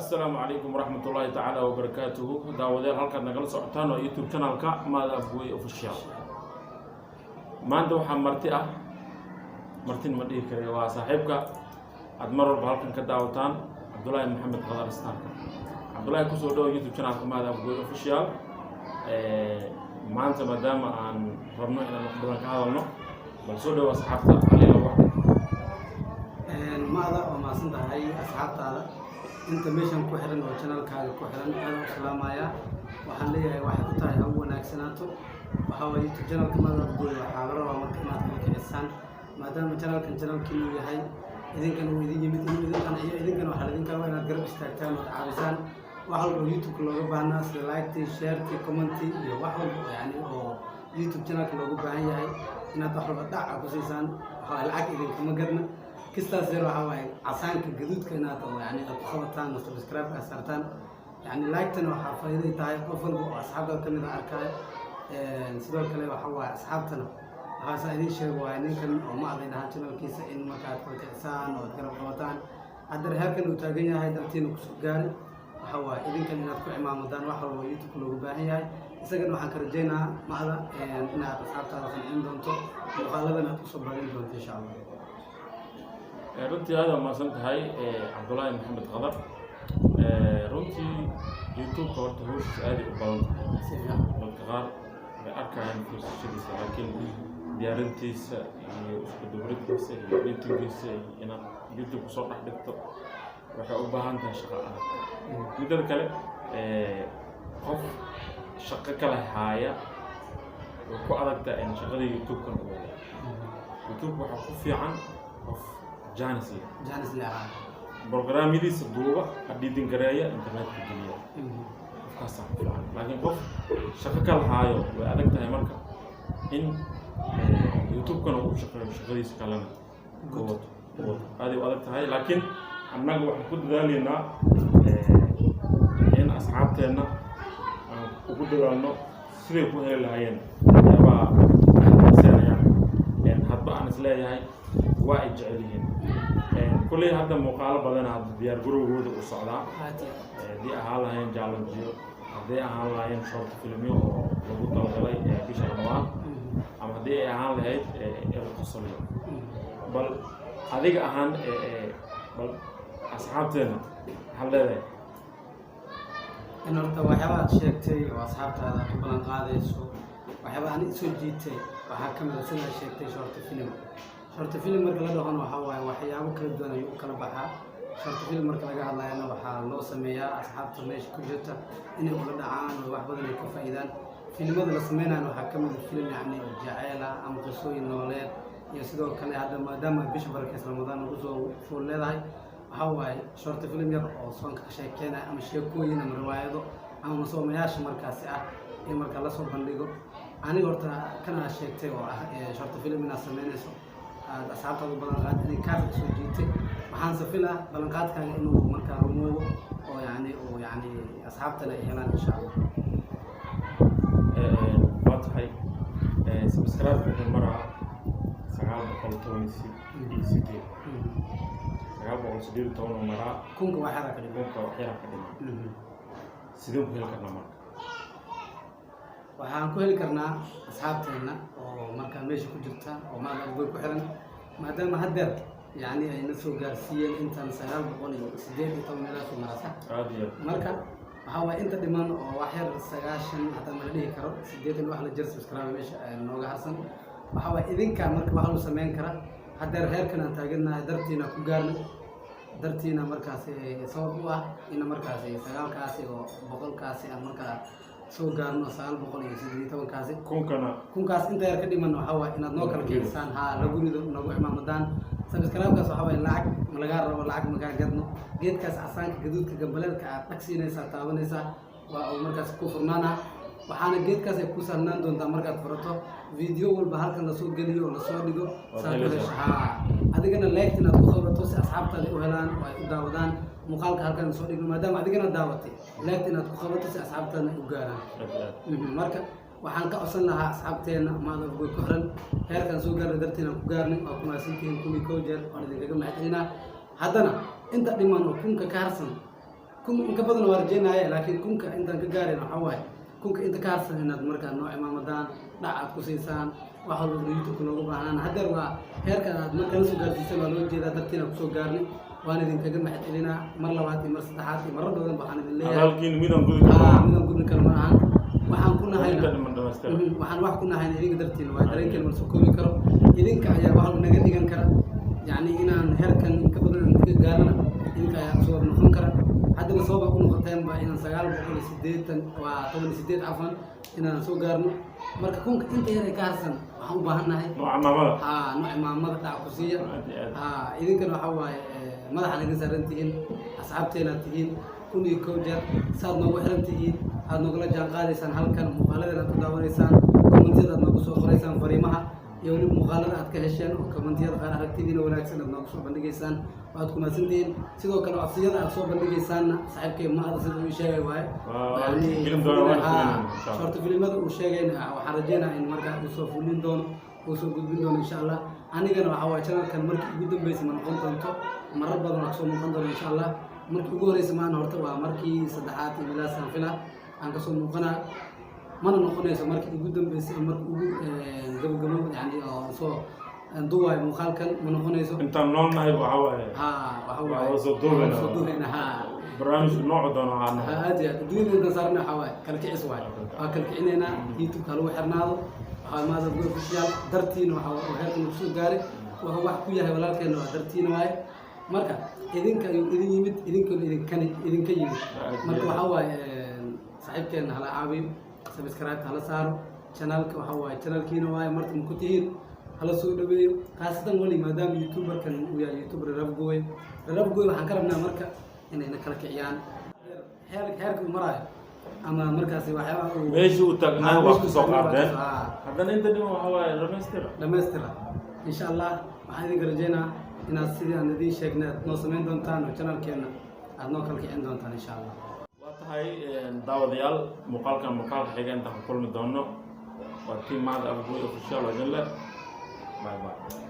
السلام عليكم ورحمة الله تعالى وبركاته. داودير halkan nagala socotaan oo YouTube channel-ka Maada Afgoy Official. Maanta waxaan martin ma dhihi karay waa saaxiibka aad mar walba halkan ka daawataan Cabdullaahi Maxamed Qadar Star. Cabdullaahi ku soo dhaw YouTube channel-ka Maada Afgoy Official. maanta maadaama aan rabno inaan wax badan ka hadalno bal soo dhaw asxaabta Aliila wax maada oo maasan tahay asxaabtaada inta meeshan ku xiran oo channel-kaaga ku xiran aad u salaamaya waxaan leeyahay waxay ku tahay ugu wanaagsanaato waxa weeye YouTube channel-ka Maada Afgoy waxaa la rabaa marka inaad ka kicisaan maadaama channel-kii uu yahay idinkan uu idin yimid idinkan waxaa idinka waa inaad garab istaagtaan oo caawisaan wax walba YouTube looga baahnaa sida like, share, comment iyo wax walba yani oo YouTube channel-ka looga baahan yahay inaad wax walba dhac ku siisaan waxa lacag idinkama gadna kistaas yar waxa waaye casaanka gaduudka inaad yani ku qabataan oo subscribe ka saartaan yani like-tan waxa faa'iido tahay qof walba oo asxaabta kamid ah arkay sidoo kale waxa waaye asxaabtana waxaa idin sheego waa ninkan oo ma adaynaha channel-kiisa in markaad ku kicisaan oo garab qabataan hadda heerkan uu taagan yahay daltiina ku soo gaaray waxa waaye idinkan inaad ku imaamadaan wax walba YouTube loogu baahan yahay isagana waxaan ka rajaynayaa Maada inaad asxaabtaada qancin doonto muuqaaladan aad ku soo barin doonto insha Allah. runtii aad ma san tahay Cabdullaahi Maxamed Qadar runtii YouTube horta hawshiisa aad u badan tahay dadka qaar way arkayaan fursadiisa laakiin diyaarintiisa iyo isku dubridkiisa iyo editingkiisa inaad YouTube soo dhex dhigto waxay u baahan tahay shaqo adag midda kale qof shaqo kala haaya oo ku adagta in shaqada YouTube-kan uu wado YouTube waxa ku fiican qof جانس لا برنامج دي صدوبة حديدين قراية إنترنت كجية كاسة لكن قف شقق الحياة وأدك تهي مركا إن يوتيوب كانوا شغالي سكالنا قوت هذه وأدك تهي لكن عنا واحد كود ذالينا إن أصحابتنا وكود ذالنا سريبو هاي الهين يبا سريع إن هتبقى نسلاي هاي واحد جعليين كل هذا مقالة بدنا هذا ديار جروه هذا الصعداء دي أهلا هين جالنجيو دي أهلا هين شرط فيلمي ولو طلعي بيش رمضان أما دي أهلا هين القصرية بل هذيك أهان بل أصحابتنا هلا إنه التوحيات شيكتي وأصحابتها قبل قادس وحبا أنا سجيتي وحكم رسولة شيكتي شرط فيلم شرط فيلم marka la dhaho waxa waaye waxyaabo kala duwan ayuu kala baxaa short film marka laga hadlayna waxa loo sameeyaa asxaabta meesha ku jirta inay wada dhacaan oo wax badan ay ka faa'iidaan filmada la sameeyaan waxa kamid ah film yani jacayl ama qisooyin nololeed iyo sidoo kale hadda maadaama bisha barakeysan Ramadaan ugu soo fuul leedahay waxa waaye short film yar oo soonka ka sheekeynaya ama sheekooyin ama riwaayado ama masoomayaasha markaasi ah ee marka la soo bandhigo aniga horta kana sheegtay oo ah short film ina sameynayso أصحابها بالبلانقات اللي كافة سوجيتي وحان سفيلة بلانقات كان إنه مركا رموه ويعني أصحابتنا إهلان إن شاء الله. واضحي سبسكرايب في المرة سعال بقلتوني سيدي سعال بقل سيدي تونو مرة كونك وحيرا كدما سيدي بخيل كرنا مرة waxaan ku heli karnaa asxaabteena oo marka meesha ku jirta oo Maada Afgoy ku xiran maadaama hadda yani ay soo gaarsiiyeen intaan 918 meelaha marasa marka waxa way inta dhiman oo wax yar 90 hada ma dhihi karo 80 wax la jir subscribe meesha nooga harsan waxa way idinka marka waxa uu sameyn kara hadda heerkan aan taaganahay dartiina ku gaarno dartiina markaas sabab u ah in markaas 9 kaasi oo 100 kaasi aan markaa soo gaarno 918 kaasi kunkaas inta yar ka dhiman waxa waa inaad noo kala kicisaan lagu rido nagu imaamadaan subscribe-kaas waxa waa lacag ma laga rabo lacag ma ka gadno geedkaas casaanka gaduudka gambaleelka aad dhaqsiinaysa taabanaysa waa oo markaas ku furnaana waxaana geedkaas ay ku saarnaan doontaa markaad furato video walba halkan la soo geliyo oo la soo dhigo adigana like inaad ku qabato si asxaabtaada u helaan oo ay u daawadaan muuqaalka halkan soo dhigno maadaama adigana daawatay like inaad ku qabato si asxaabtaada u gaaraan marka waxaan ka codsan lahaa asxaabteena Maada Afgoy ku xiran heerkan soo gaaray darteena ku gaarnay oo kuma sintiin kulli koojeer oo idinkaga mahadcelina haddana inta dhiman oo kunka ka harsan kun inka badan waa rajeynaya laakiin kunka intaan ka gaarin waxaa waaye kunka inta ka harsan inaad markaa noo imaamadaan dhac aad ku siisaan wax walba youtube loogu baahnaan haddeer waa heerka aad markaa lasoo gaarsiisay waa loo jeedaa dartiina kusoo gaarnay waan idinkaga mahad celinaa mar labaad iyo mar saddexaad iyo marar badan waxaan idin leeyahay halkiin midaan gudbi karo ma ahan waxaan ku nahayna waxaan wax ku nahayna idinka dartiina waa dareenkeena ma soo koobi karo idinka ayaa wax walba naga dhigan kara yacni inaan heerkan inka badan ka gaarana idinka ayaa soo noqon kara haddana sababa u noqoteen baa inaan 980 waa 18 cafan inaan soo gaarno marka kunka inta yar ee ka harsan waxaan u baahannahay nooc imaamada dhac ku siiya idinkana waxaa waaye madaxa naga saaran tihiin asxaabteena tihiin kun iyo kow jeer saad noogu xiran tihiin aad noogala jaan qaadaysaan halkan muuqaaladeena aad ku daawanaysaan kommentiyada aad noogu soo qoraysaan fariimaha iyo weliba muuqaalada aad ka hesheen oo kommentiyada qaar aragtidiina wanaagsan aad noogu soo bandhigaysaan waad ku mahadsantihiin sidoo kale codsiyada aad soo bandhigaysaanna saaxiibkay maada sida uu sheegay waaye shorta filimada uu sheegayna waxaan rajeynaa in markaa uu soo fulin doono uu soo gudbin doono insha allah anigana waxaa waaye channelkan markii ugu dambeysay ma noqon doonto marar badan waa kasoo muuqan doono insha allah markii ugu horreysay maana horta waa markii saddexaad iyo milaas aan filaa aan kasoo muuqanaa mana noqonayso markii ugu dambeysay markii ugu gabagabo yani oo soo duwaayo muuqaalkan ma noqonayso intaan noolnahay waxaa waaye waxa waaye soo duubeyna barnaamij nooc doono aad iyo aad adduunyada intaan saarna waxaa waaye kala kicis waaye waa kala kicinaynaa youtube-ka lagu xirnaado waxaa maada gu official dartiina waxaa heerkan lagu soo gaaray wuxuu wax ku yahay walaalkeena waa dartiina waaye marka idinka ayuu idin yimid idinkana idinka yimid marka waxaa waaye saaxiibkeena hala caawiyo subscribe hala saaro channelka waxaa waaye channelkiina waaye marka ma ku tihiin hala soo dhaweeyo khaasatan wali maadaama youtuberkan uu yahay youtuber rarafgooy waxaan ka rabnaa marka inayna kala kiciyaan heerka uu maraayo ama markaasi waxyaabaha meeshii uu taagnaa waa ku soo qaadeen haddana inta dhiman waxaa waaye dhammaystira insha allah waxaan idinka rajeynaa inaad sidii aan idiin sheegnay aad noo samayn doontaan oo channelkeena aad noo kala kicin doontaan insha allah waa tahay daawadayaal muuqaalka xiga intaan ku kulmi doono waa tii maada afgooy official oo idin leh bye bye